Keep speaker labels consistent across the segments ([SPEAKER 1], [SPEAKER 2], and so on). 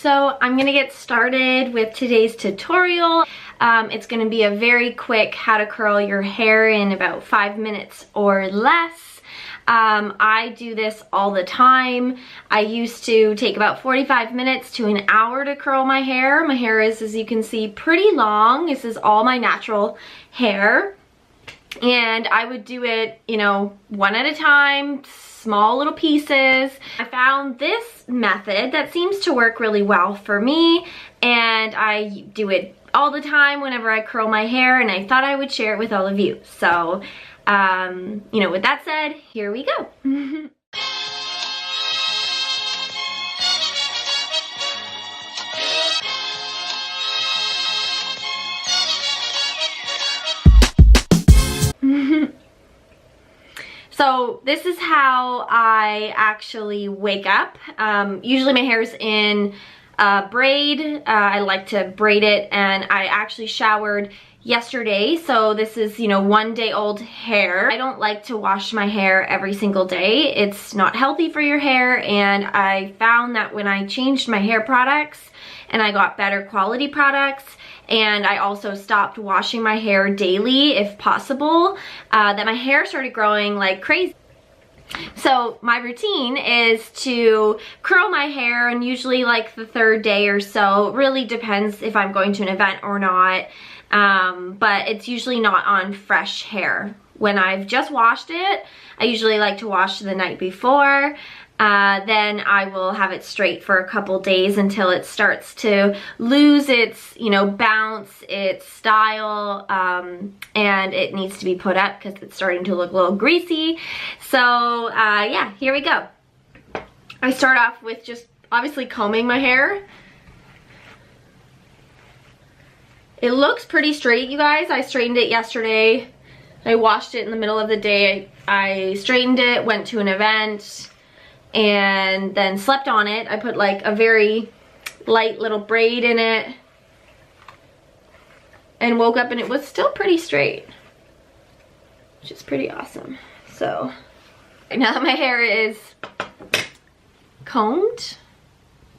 [SPEAKER 1] So I'm gonna get started with today's tutorial. It's gonna be a very quick how to curl your hair in about 5 minutes or less. I do this all the time. I used to take about 45 minutes to an hour to curl my hair. My hair is, as you can see, pretty long. This is all my natural hair. And I would do it, you know, one at a time, small little pieces. I found this method that seems to work really well for me, and I do it all the time whenever I curl my hair, and I thought I would share it with all of you. So, you know, with that said, here we go. So this is how I actually wake up. Usually my hair's in a braid. I like to braid it, and I actually showered yesterday. So this is, you know, 1 day old hair. I don't like to wash my hair every single day. It's not healthy for your hair, and I found that when I changed my hair products and I got better quality products, and I also stopped washing my hair daily if possible, that my hair started growing like crazy. So my routine is to curl my hair, and usually like the 3rd day or so. It really depends if I'm going to an event or not, but it's usually not on fresh hair. When I've just washed it, I usually like to wash the night before. Then I will have it straight for a couple days until it starts to lose its, you know, bounce, its style, and it needs to be put up because it's starting to look a little greasy. So, yeah, here we go. I start off with just obviously combing my hair. It looks pretty straight, you guys. I straightened it yesterday. I washed it in the middle of the day. I straightened it, went to an event, and then slept on it. I put like a very light little braid in it and woke up and it was still pretty straight, which is pretty awesome. So now that my hair is combed,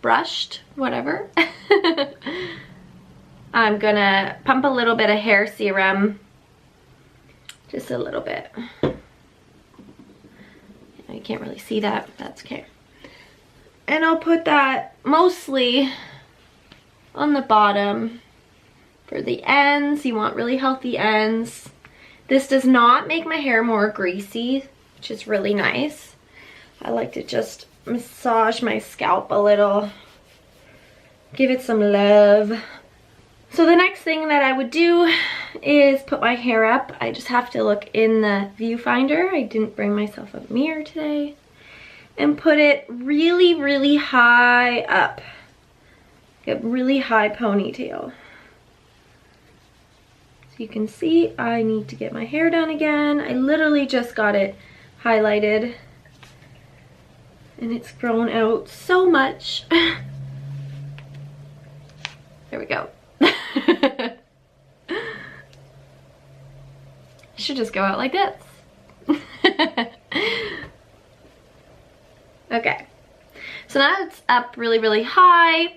[SPEAKER 1] brushed, whatever, I'm gonna pump a little bit of hair serum, just a little bit. You can't really see that, but that's okay. And I'll put that mostly on the bottom. For the ends, you want really healthy ends. This does not make my hair more greasy, which is really nice. I like to just massage my scalp a little, give it some love. So the next thing that I would do is put my hair up. I just have to look in the viewfinder. I didn't bring myself a mirror today. And put it really, really high up. Get a really high ponytail. So you can see I need to get my hair done again. I literally just got it highlighted. And it's grown out so much. There we go. Should just go out like this. Okay, so now it's up really, really high.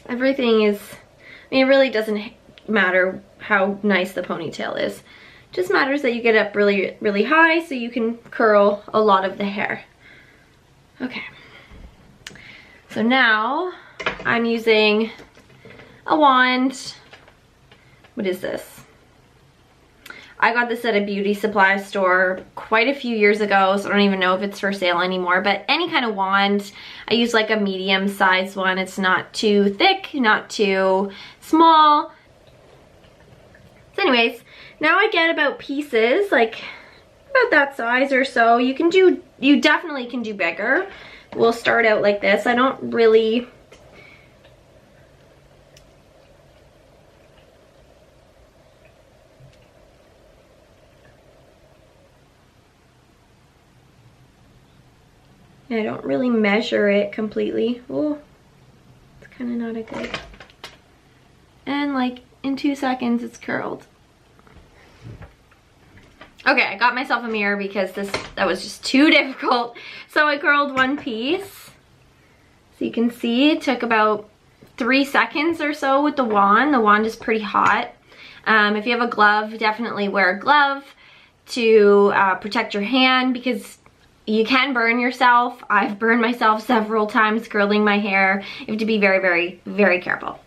[SPEAKER 1] Everything is, I mean, it really doesn't matter how nice the ponytail is. It just matters that you get up really, really high so you can curl a lot of the hair. Okay, so now I'm using a wand. What is this? I got this at a beauty supply store quite a few years ago, so I don't even know if it's for sale anymore, but any kind of wand. I use like a medium sized one. It's not too thick, not too small. So anyways, now I get about pieces like about that size or so. You definitely can do bigger. We'll start out like this. I don't really measure it completely. Oh, it's kind of not a good. And like in 2 seconds it's curled. Okay, I got myself a mirror because that was just too difficult. So I curled one piece. So So you can see it took about 3 seconds or so with the wand. The wand is pretty hot. If you have a glove, definitely wear a glove to protect your hand, because you can burn yourself. I've burned myself several times curling my hair. You have to be very, very, very careful.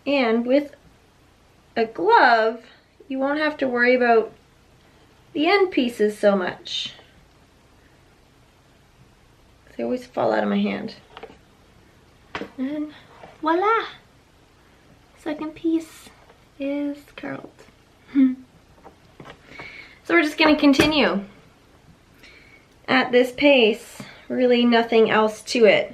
[SPEAKER 1] And with a glove, you won't have to worry about the end pieces so much. They always fall out of my hand. And voila! Second piece is curled. So we're just gonna continue at this pace. Really nothing else to it.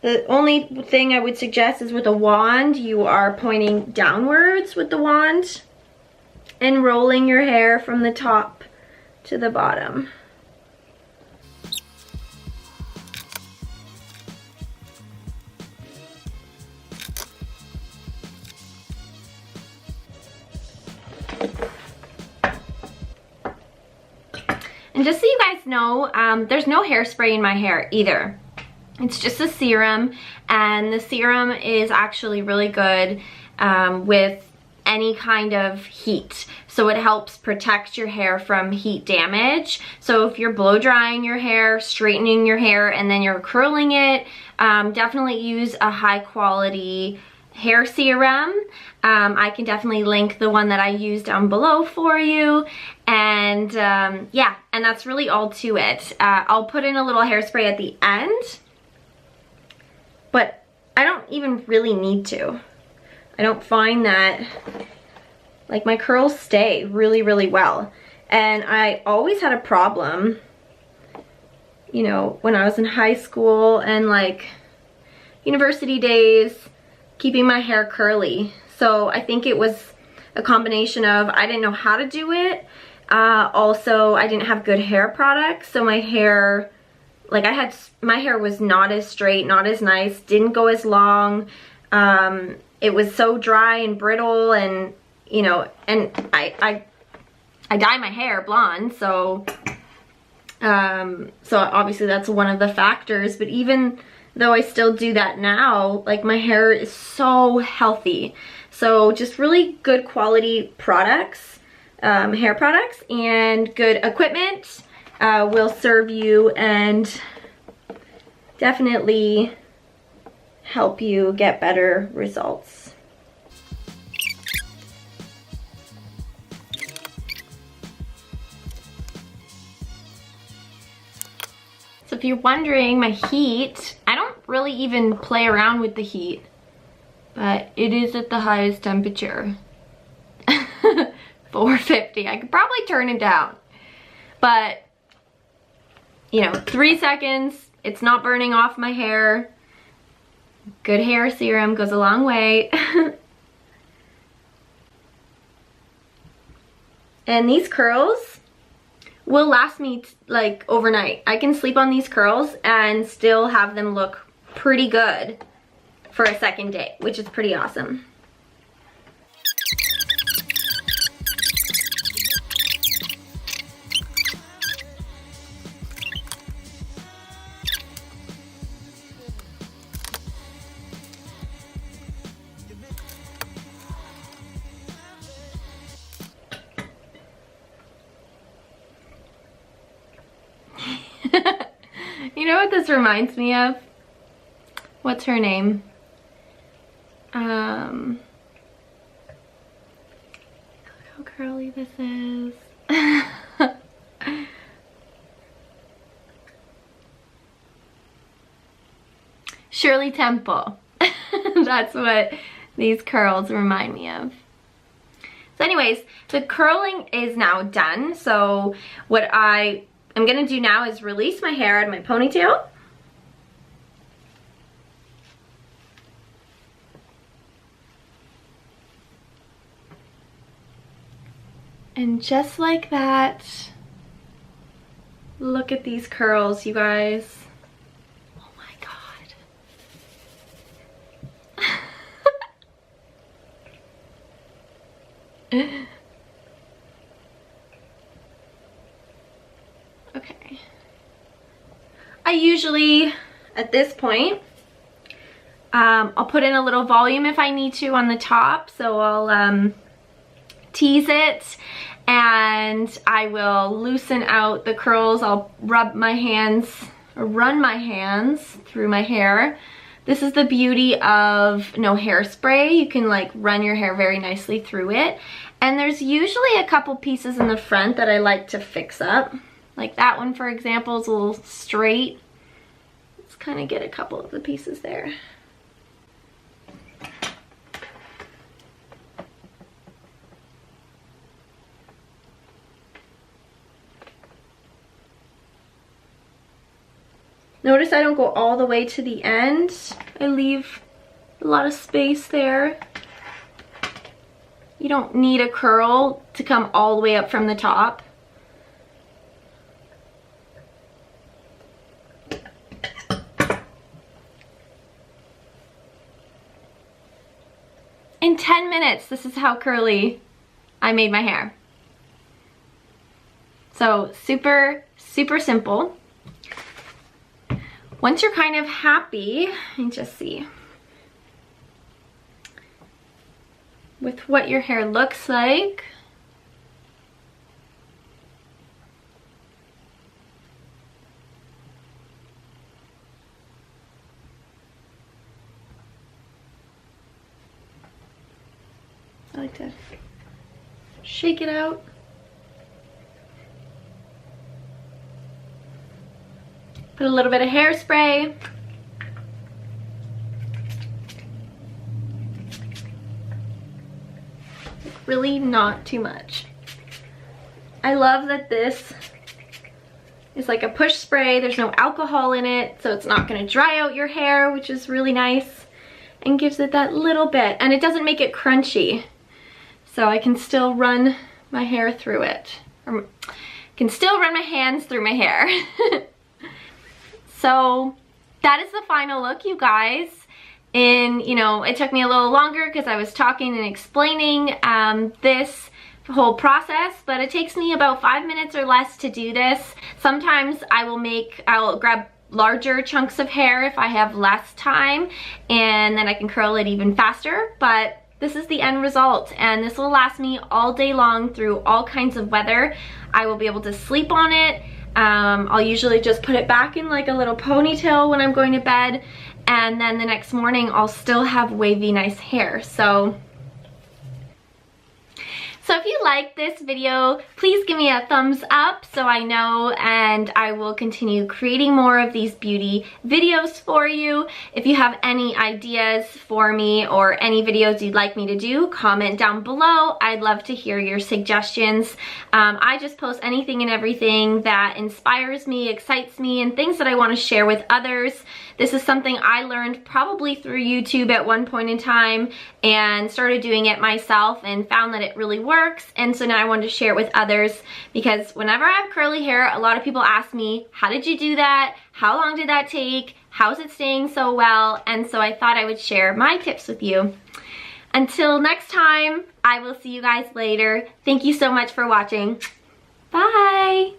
[SPEAKER 1] The only thing I would suggest is with a wand, you are pointing downwards with the wand and rolling your hair from the top to the bottom. And just so you guys know, there's no hairspray in my hair either. It's just a serum, and the serum is actually really good with any kind of heat. So it helps protect your hair from heat damage. So if you're blow drying your hair, straightening your hair, and then you're curling it, definitely use a high quality hair serum. I can definitely link the one that I use down below for you. And yeah, and that's really all to it. I'll put in a little hairspray at the end, but I don't even really need to. I don't find that, like, my curls stay really, really well. And I always had a problem, you know, when I was in high school and like university days, keeping my hair curly. So I think it was a combination of I didn't know how to do it. Also, I didn't have good hair products. So my hair, like my hair was not as straight, not as nice, didn't go as long. It was so dry and brittle, and you know, and I dye my hair blonde, so so obviously that's one of the factors. But even though I still do that now, like, my hair is so healthy. So just really good quality products, hair products, and good equipment will serve you and definitely help you get better results. So if you're wondering, my heat, I don't really even play around with the heat, but it is at the highest temperature. 450. I could probably turn it down, but you know, 3 seconds, it's not burning off my hair. Good hair serum goes a long way. And these curls will last me like overnight. I can sleep on these curls and still have them look pretty good for a second day, which is pretty awesome. You know what this reminds me of? What's her name? Look how curly this is. Shirley Temple. That's what these curls remind me of. So anyways, the curling is now done. So what I'm gonna do now is release my hair out of my ponytail. And just like that, look at these curls, you guys. Oh my God. Okay. I usually, at this point, I'll put in a little volume if I need to on the top. So I'll tease it, and I will loosen out the curls. I'll rub my hands, or run my hands through my hair. This is the beauty of no hairspray. You can like run your hair very nicely through it. And there's usually a couple pieces in the front that I like to fix up. Like that one, for example, is a little straight. Let's kind of get a couple of the pieces there. Notice I don't go all the way to the end. I leave a lot of space there. You don't need a curl to come all the way up from the top. In 10 minutes, this is how curly I made my hair. So super, super simple. Once you're kind of happy, let me just see, with what your hair looks like, I like to shake it out. Put a little bit of hairspray. Really not too much. I love that this is like a push spray. There's no alcohol in it, so it's not gonna dry out your hair, which is really nice, and gives it that little bit. And it doesn't make it crunchy, so I can still run my hair through it. Or can still run my hands through my hair. So that is the final look, you guys. It took me a little longer because I was talking and explaining this whole process, but it takes me about 5 minutes or less to do this. Sometimes I'll grab larger chunks of hair if I have less time, and then I can curl it even faster, but this is the end result, and this will last me all day long through all kinds of weather. I will be able to sleep on it. I'll usually just put it back in like a little ponytail when I'm going to bed, and then the next morning I'll still have wavy, nice hair. So if you like this video, please give me a thumbs up so I know, and I will continue creating more of these beauty videos for you. If you have any ideas for me or any videos you'd like me to do, comment down below. I'd love to hear your suggestions. I just post anything and everything that inspires me, excites me, and things that I want to share with others. This is something I learned probably through YouTube at one point in time and started doing it myself and found that it really works. And so now I wanted to share it with others, because whenever I have curly hair, a lot of people ask me, how did you do that? How long did that take? How's it staying so well? And so I thought I would share my tips with you. Until next time, I will see you guys later. Thank you so much for watching. Bye.